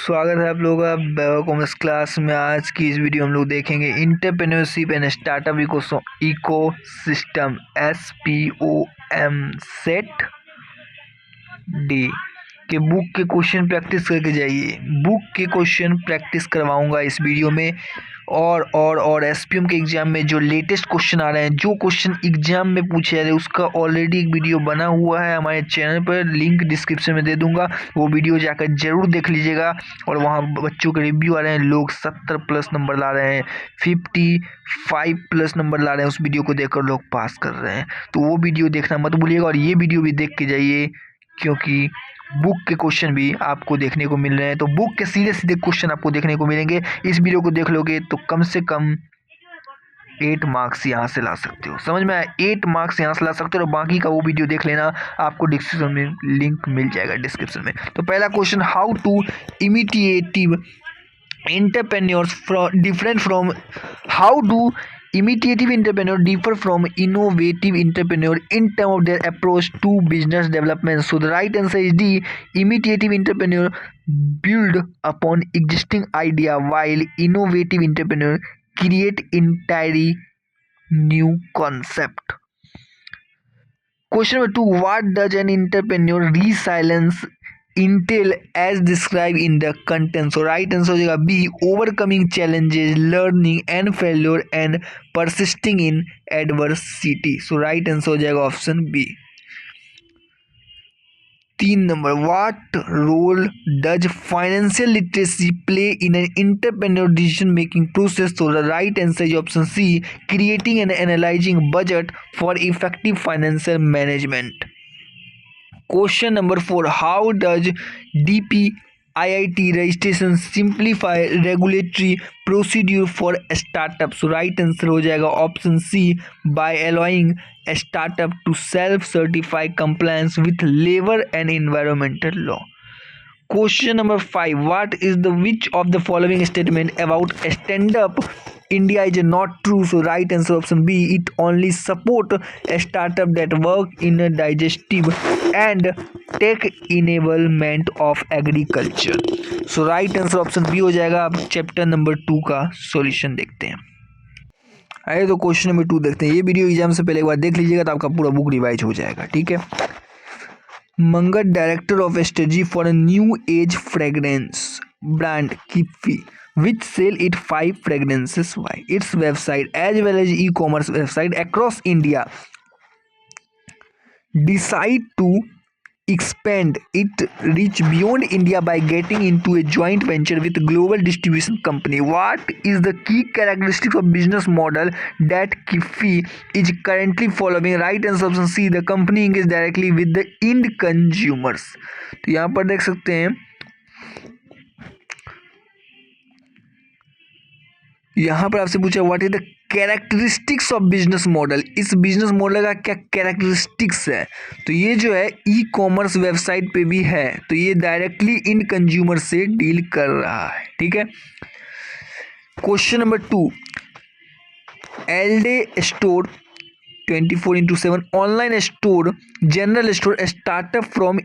स्वागत है आप लोगों का बैरो कॉमर्स क्लास में। आज की इस वीडियो हम लोग देखेंगे entrepreneurship and startup ecosystem SPOM set D के बुक के क्वेश्चन प्रैक्टिस करके जाइए। बुक के क्वेश्चन प्रैक्टिस करवाऊंगा इस वीडियो में और SPM के एग्जाम में जो लेटेस्ट क्वेश्चन आ रहे हैं, जो क्वेश्चन एग्जाम में पूछे जा रहे हैं, उसका ऑलरेडी एक वीडियो बना हुआ है हमारे चैनल पर, लिंक डिस्क्रिप्शन में दे दूंगा। वो वीडियो जाकर जरूर देख लीजिएगा। और वहाँ बच्चों के रिव्यू आ रहे हैं, लोग 70+ नंबर ला रहे हैं, 55+ नंबर ला रहे हैं। उस वीडियो को देखकर लोग पास कर रहे हैं, तो वो वीडियो देखना मत भूलिएगा और ये वीडियो भी देख के जाइए, क्योंकि बुक के क्वेश्चन भी आपको देखने को मिल रहे हैं। तो बुक के सीधे सीधे क्वेश्चन आपको देखने को मिलेंगे। इस वीडियो को देख लोगे तो कम से कम 8 मार्क्स यहाँ से ला सकते हो। समझ में आया? 8 मार्क्स यहाँ से ला सकते हो। और बाकी का वो वीडियो देख लेना, आपको डिस्क्रिप्शन में लिंक मिल जाएगा डिस्क्रिप्शन में। तो पहला question, how to imitative entrepreneurs how do imitative entrepreneur differ from innovative entrepreneur in terms of their approach to business development? So the right answer is D. Imitative entrepreneur build upon existing idea, while innovative entrepreneur create entirely new concept. Question number 2, what does an entrepreneur resilience entail as described in the content? So right answer हो जाएगा B. Overcoming challenges, learning and failure and persisting in adversity. So right answer हो जाएगा option B. 3 number, what role does financial literacy play in an entrepreneur decision making process? So the right answer is option C. Creating and analyzing budget for effective financial management. Question number 4, how does DPIIT registration simplify regulatory procedure for startup? So right answer हो जाएगा option C. by allowing a startup to self-certify compliance with labor and environmental law. Question number 5, what is the which of the following statement about stand-up India is not true? So right answer option B. It only support a startup that work in a digestive and tech enablement of agriculture. So right answer option B हो जाएगा। अब chapter number 2 का solution देखते हैं। आइए तो question number 2 देखते हैं। ये वीडियो एग्जाम से पहले एक बार देख लीजिएगा तो आपका पूरा बुक रिवाइज हो जाएगा। ठीक है। Mangat, director of strategy for a new age fragrance brand Kiffy, which sell it 5 fragrances by its website as well as e-commerce website across India, decide to expand its reach beyond India by getting into a joint venture with a global distribution company. What is the key characteristic of business model that Kiffy is currently following? Right answer option C. The company engages directly with the end consumers. तो यहाँ पर देख सकते हैं, यहाँ पर आपसे पूछा what is the characteristics of business model. इस बिजनेस मॉडल का क्या कैरेक्टरिस्टिक्स है? तो ये जो है ई कॉमर्स वेबसाइट पे भी है, तो ये डायरेक्टली इन कंज्यूमर से डील कर रहा है। ठीक है। क्वेश्चन नंबर 2, एलडे store 24/7 online store general store startup from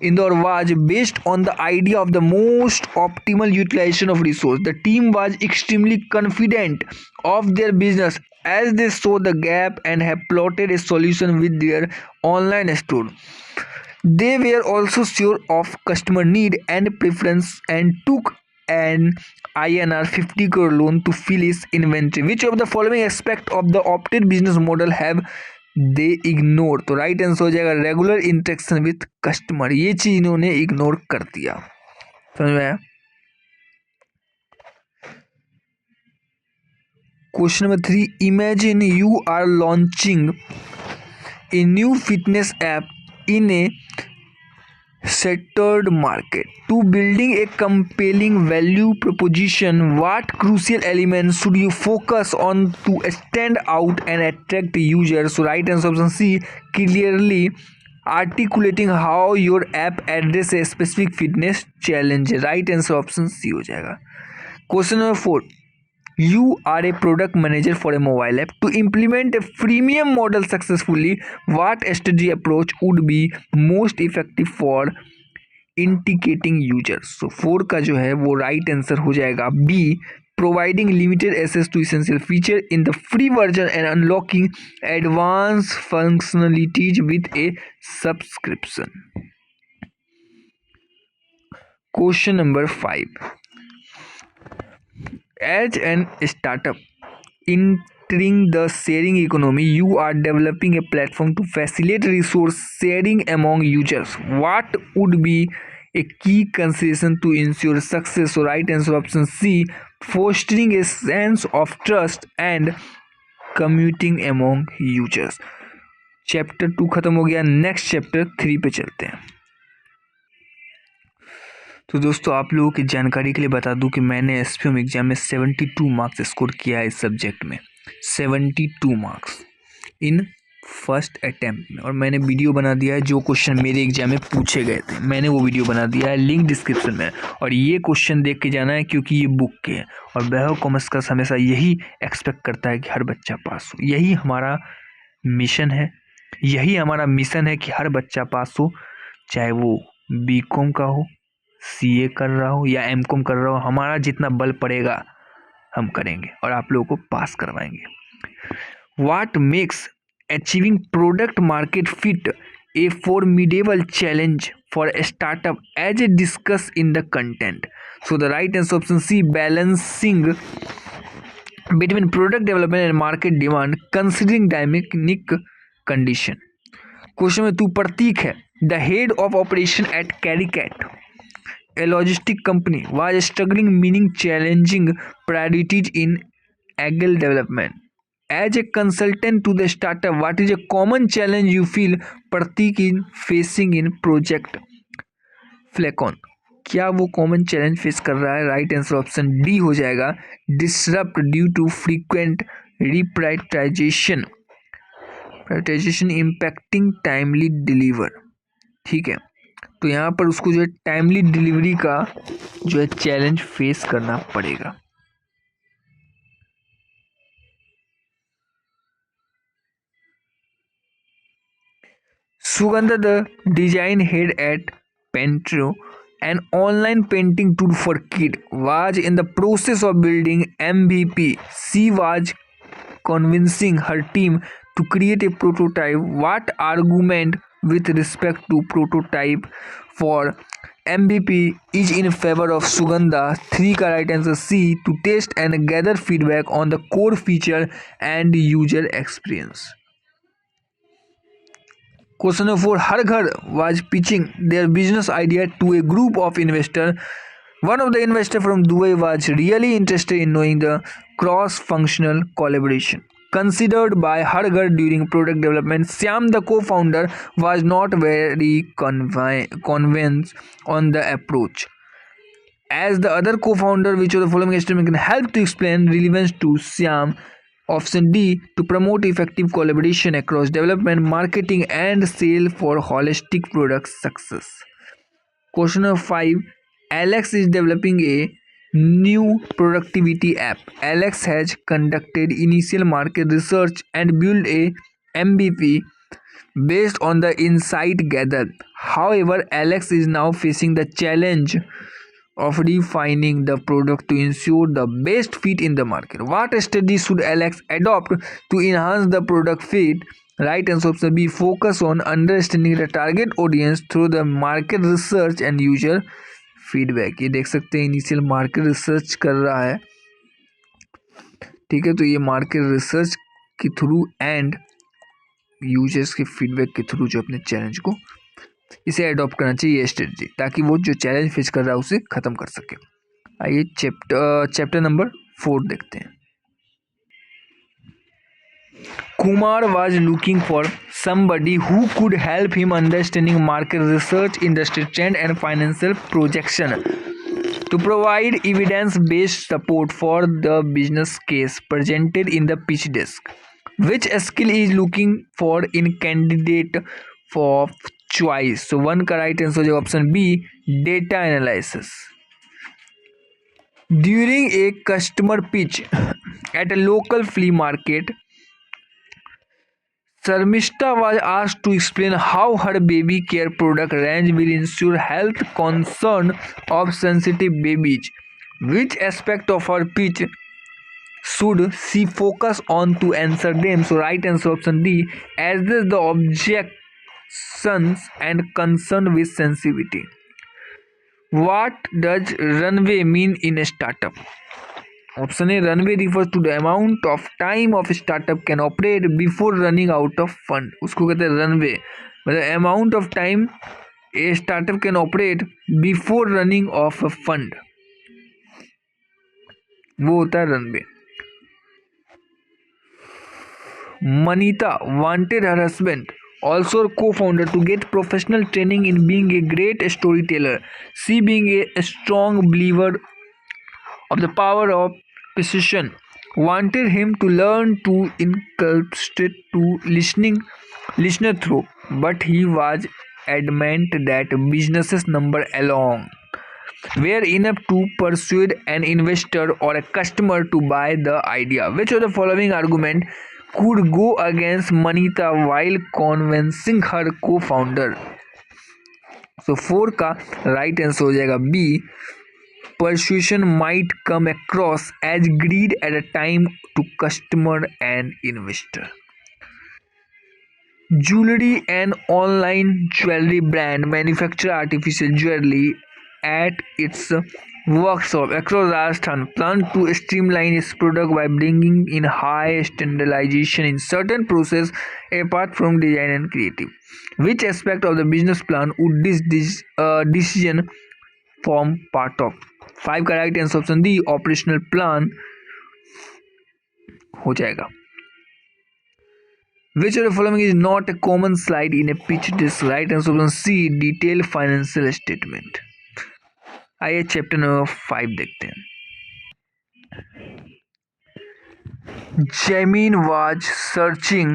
Indore was based on the idea of the most optimal utilization of resource. The team was extremely confident of their business as they saw the gap and have plotted a solution with their online store. They were also sure of customer need and preference and took an INR 50 crore loan to fill its inventory. Which of the following aspect of the opted business model have they ignore? तो right answer हो जाएगा regular interaction with customer. ये चीज इन्होंने ignore कर दिया। समझ में आया? Question number 3, imagine you are launching a new fitness app in a settered market. To building a compelling value proposition, what crucial elements should you focus on to stand out and attract users? So right answer option C. Clearly articulating how your app address a specific fitness challenge. Right answer option C हो जाएगा। Question number 4, you are a product manager for a mobile app. To implement a freemium model successfully, what strategy approach would be most effective for indicating users. So 4 का जो है वो right answer हो जाएगा B, providing limited access to essential feature in the free version and unlocking advanced functionalities with a subscription. Question number 5. As an startup entering the sharing economy, you are developing a platform to facilitate resource sharing among users. What would be a key consideration to ensure success? So right answer option C, fostering a sense of trust and commuting among users. Chapter 2 खत्म हो गया, next chapter 3 पे चलते हैं। तो दोस्तों आप लोगों की जानकारी के लिए बता दूं कि मैंने एसपीएम एग्जाम में 72 मार्क्स स्कोर किया है इस सब्जेक्ट में, 72 मार्क्स इन फर्स्ट अटैम्प्ट में। और मैंने वीडियो बना दिया है, जो क्वेश्चन मेरे एग्जाम में पूछे गए थे मैंने वो वीडियो बना दिया है, लिंक डिस्क्रिप्शन में। और ये क्वेश्चन देख के जाना है क्योंकि ये बुक के हैं। और वैभव कॉमर्स का हमेशा यही एक्सपेक्ट करता है कि हर बच्चा पास हो, यही हमारा मिशन है, यही हमारा मिशन है कि हर बच्चा पास हो, चाहे वो बीकॉम का हो, सीए कर रहा हो या एमकॉम कर रहा हो। हमारा जितना बल पड़ेगा हम करेंगे और आप लोगों को पास करवाएंगे। What makes achieving product market fit a formidable challenge for a startup as a discuss in the content? So the right answer option C, balancing between product development and market demand considering dynamic condition. Question में 2 प्रतीक है, the head of operation at कैरिकेट a logistic company was struggling, meaning challenging priorities in agile development. As a consultant to the startup, what is a common challenge you feel Pratik in facing in project Flacon? क्या वो common challenge face कर रहा है? Right answer option D हो जाएगा, disrupt due to frequent reprioritisation impacting timely deliver. ठीक है, तो यहाँ पर उसको जो है टाइमली डिलीवरी का जो है चैलेंज फेस करना पड़ेगा। Sugandha, the design head at Pentro, an online painting tool for kids, was in the process of building MVP. She was convincing her team to create a prototype. What argument with respect to prototype for MVP is in favor of Sugandha? 3 का right answer C, to test and gather feedback on the core feature and user experience. Question number 4. Har Ghar was pitching their business idea to a group of investors. One of the investors from Dubai was really interested in knowing the cross-functional collaboration considered by Har Ghar during product development. Syam, the co-founder, was not very convinced on the approach. As the other co-founder, which of the following estimate can help to explain relevance to Syam? Option D, to promote effective collaboration across development, marketing, and sale for holistic product success. Question number 5. Alex is developing a new productivity app. Alex has conducted initial market research and built a MVP based on the insight gathered. However, Alex is now facing the challenge of refining the product to ensure the best fit in the market. What strategy should Alex adopt to enhance the product fit? Right answer option B, focus on understanding the target audience through the market research and user feedback. ये देख सकते हैं initial market research कर रहा है। ठीक है, तो ये मार्केट रिसर्च के थ्रू एंड यूजर्स के फीडबैक के थ्रू जो अपने चैलेंज को इसे अडॉप्ट करना चाहिए, ये स्ट्रेटजी, ताकि वो जो चैलेंज फेस कर रहा है उसे खत्म कर सके। आइए चैप्टर नंबर 4 देखते हैं। Kumar was looking for somebody who could help him understanding market research, industry trend, and financial projection to provide evidence-based support for the business case presented in the pitch deck. Which skill is looking for in candidate for choice? So 1 का right answer हो option B, data analysis. During a customer pitch at a local flea market, Sharmishta was asked to explain how her baby care product range will ensure health concern of sensitive babies. Which aspect of her pitch should she focus on to answer them? So right answer option D, address the objections and concern with sensitivity. What does runway mean in a startup? Option A, runway refers to the amount of time of startup can operate before running out of fund. उसको कहते हैं runway, मतलब amount of time a startup can operate before running of a fund, वो होता है runway. Manita wanted her husband, also her co-founder, to get professional training in being a great storyteller. She, being a strong believer of the power of precision, wanted him to learn to inculcate to listener through, but he was adamant that businesses number alone were enough to persuade an investor or a customer to buy the idea. Which of the following argument could go against Manita while convincing her co-founder? So 4 का right answer हो जाएगा B, persuasion might come across as greed at a time to customer and investor. Jewelry and online jewelry brand manufacture artificial jewelry at its workshop across Rajasthan plan to streamline its product by bringing in high standardization in certain process apart from design and creative. Which aspect of the business plan would this decision form part of? 5 का right answer option D, operational plan हो जाएगा. Which of the following is not a common slide in a pitch deck? Right answer option C, detailed financial statement. आइए chapter number 5 देखते हैं. Jamin was searching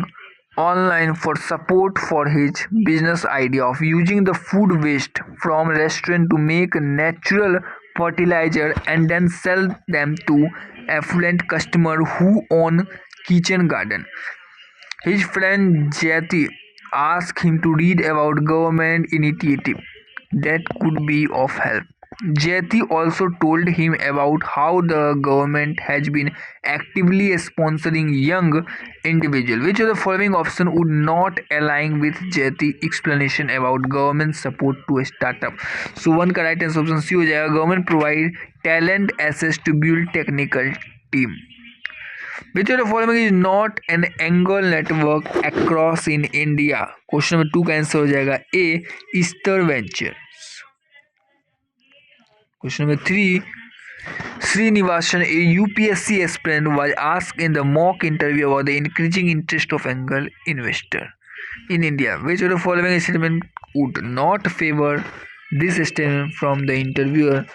online for support for his business idea of using the food waste from restaurant to make natural fertilizer and then sell them to affluent customer who own kitchen garden. His friend Jyoti asked him to read about government initiative that could be of help. Jyoti also told him about how the government has been actively sponsoring young individuals. Which of the following option would not align with Jyoti's explanation about government support to a startup? So 1 का right answer option C हो जाएगा, government provide talent access to build technical team. Which of the following is not an angle network across in India? Question number 2 का answer हो जाएगा A, Easter Ventures. Question number 3, Srinivasan, a UPSC aspirant, was asked in the mock interview about the increasing interest of angel investor in India. Which of the following statement would not favor this statement from the interviewer?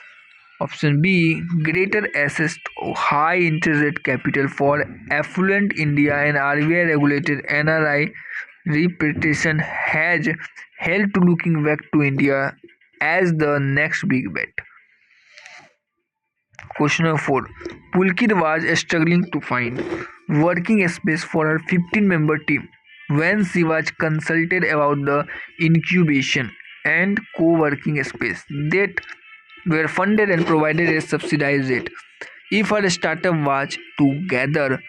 Option B, greater access to high interest rate capital for affluent India and RBI regulated NRI reputation has helped to looking back to India as the next big bet. Question number 4, Pulkit was struggling to find working space for her 15-member team when she was consulted about the incubation and co-working space that were funded and provided a subsidized rate. If her startup was to gather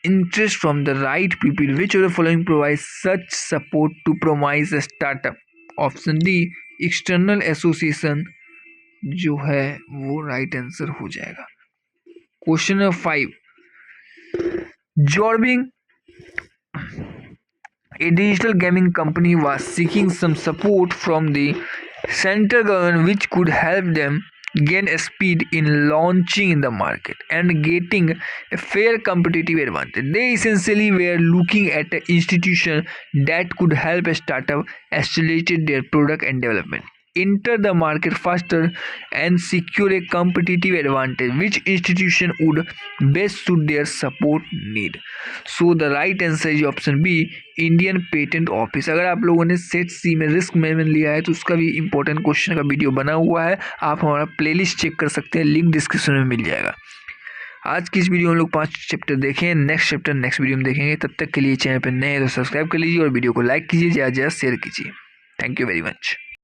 interest from the right people, which of the following provides such support to promise a startup? Option D, external association जो है वो right answer हो जाएगा. Question number 5, Jorbing, a digital gaming company, was seeking some support from the central government which could help them gain speed in launching in the market and getting a fair competitive advantage. They essentially were looking at an institution that could help a startup accelerate their product and development, enter the market faster and secure a competitive advantage. Which institution would best suit their support need? So the right answer is option B, Indian patent office. अगर आप लोगों ने set सी में risk management लिया है तो उसका भी इंपॉर्टेंट क्वेश्चन का वीडियो बना हुआ है, आप हमारा प्लेलिस्ट चेक कर सकते हैं, लिंक डिस्क्रिप्शन में मिल जाएगा. आज की इस वीडियो में हम लोग 5 चैप्टर देखें, नेक्स्ट चैप्टर नेक्स्ट वीडियो में देखेंगे। तब तक के लिए चैनल पर नए हैं तो सब्सक्राइब कर लीजिए और वीडियो को लाइक कीजिए, ज़्यादा से ज़्यादा शेयर कीजिए। Thank you very much.